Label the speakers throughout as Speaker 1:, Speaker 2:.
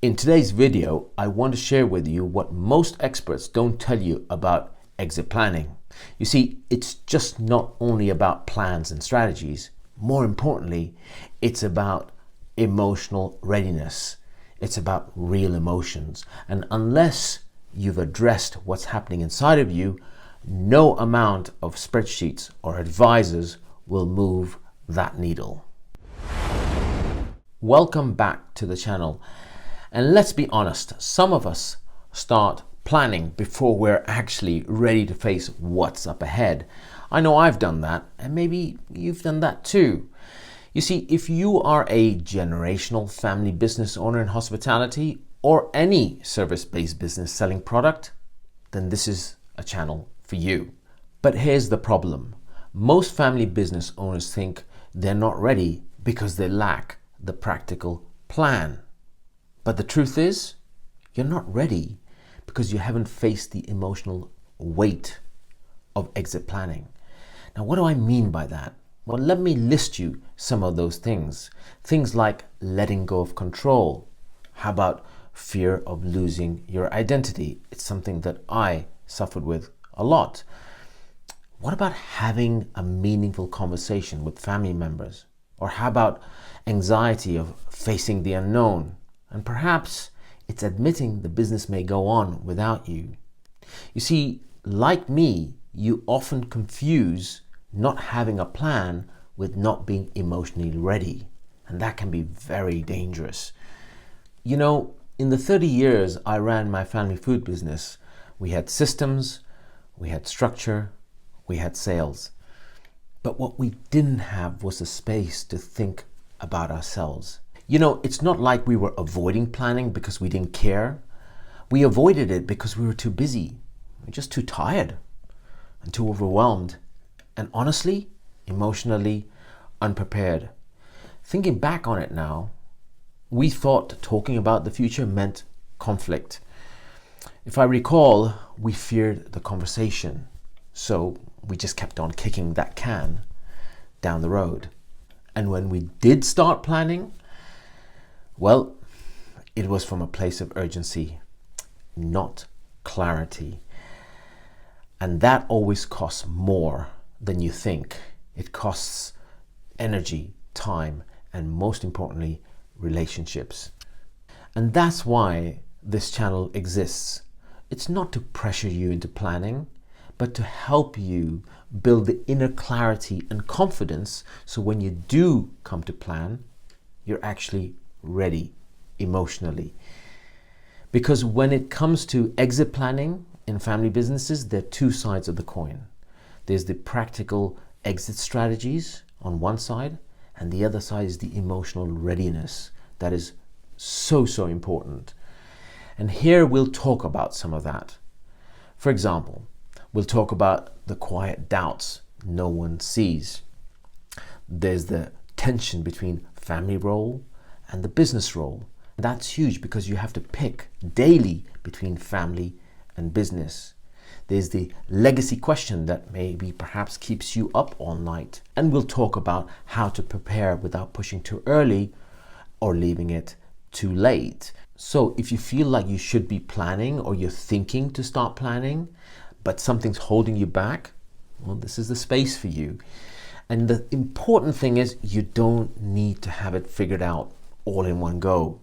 Speaker 1: In today's video, I want to share with you what most experts don't tell you about exit planning. You see, it's just not only about plans and strategies. More importantly, it's about emotional readiness. It's about real emotions. And unless you've addressed what's happening inside of you, no amount of spreadsheets or advisors will move that needle. Welcome back to the channel. And let's be honest, some of us start planning before we're actually ready to face what's up ahead. I know I've done that, and maybe you've done that too. You see, if you are a generational family business owner in hospitality or any service-based business selling product, then this is a channel for you. But here's the problem. Most family business owners think they're not ready because they lack the practical plan. But the truth is, you're not ready because you haven't faced the emotional weight of exit planning. Now, what do I mean by that? Well, let me list you some of those things. Things like letting go of control. How about fear of losing your identity? It's something that I suffered with a lot. What about having a meaningful conversation with family members? Or how about anxiety of facing the unknown? And perhaps it's admitting the business may go on without you. You see, like me, you often confuse not having a plan with not being emotionally ready. And that can be very dangerous. You know, in the 30 years I ran my family food business, we had systems, we had structure, we had sales. But what we didn't have was the space to think about ourselves. You know, it's not like we were avoiding planning because we didn't care. We avoided it because we were too busy. We were just too tired and too overwhelmed. And honestly, emotionally unprepared. Thinking back on it now, we thought talking about the future meant conflict. If I recall, we feared the conversation. So we just kept on kicking that can down the road. And when we did start planning, well, it was from a place of urgency, not clarity. And that always costs more than you think. It costs energy, time, and most importantly, relationships. And that's why this channel exists. It's not to pressure you into planning, but to help you build the inner clarity and confidence so when you do come to plan, you're actually ready emotionally. Because when it comes to exit planning in family businesses, there are two sides of the coin. There's the practical exit strategies on one side, and the other side is the emotional readiness that is so important. And here we'll talk about some of that. For example, we'll talk about the quiet doubts no one sees. There's the tension between family role and the business role. That's huge because you have to pick daily between family and business. There's the legacy question that maybe perhaps keeps you up all night. And we'll talk about how to prepare without pushing too early or leaving it too late. So if you feel like you should be planning or you're thinking to start planning, but something's holding you back, well, this is the space for you. And the important thing is you don't need to have it figured out all in one go.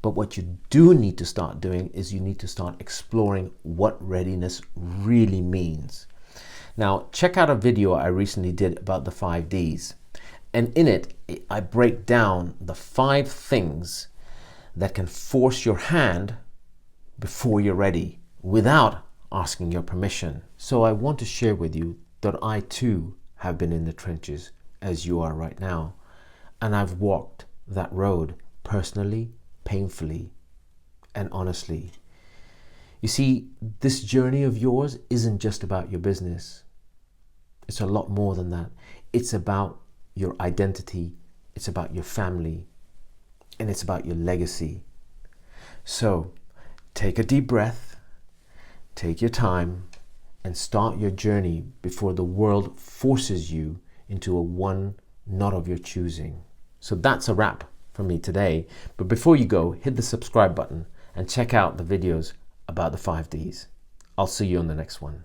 Speaker 1: But what you do need to start doing is you need to start exploring what readiness really means. Now, check out a video I recently did about the 5 Ds. And in it, I break down the 5 things that can force your hand before you're ready without asking your permission. So I want to share with you that I too have been in the trenches as you are right now. And I've walked that road personally, painfully, and honestly. You see, this journey of yours isn't just about your business. It's a lot more than that. It's about your identity, it's about your family, and it's about your legacy. So take a deep breath, take your time, and start your journey before the world forces you into a one not of your choosing. So that's a wrap from me today. But before you go, hit the subscribe button and check out the videos about the 5 Ds. I'll see you on the next one.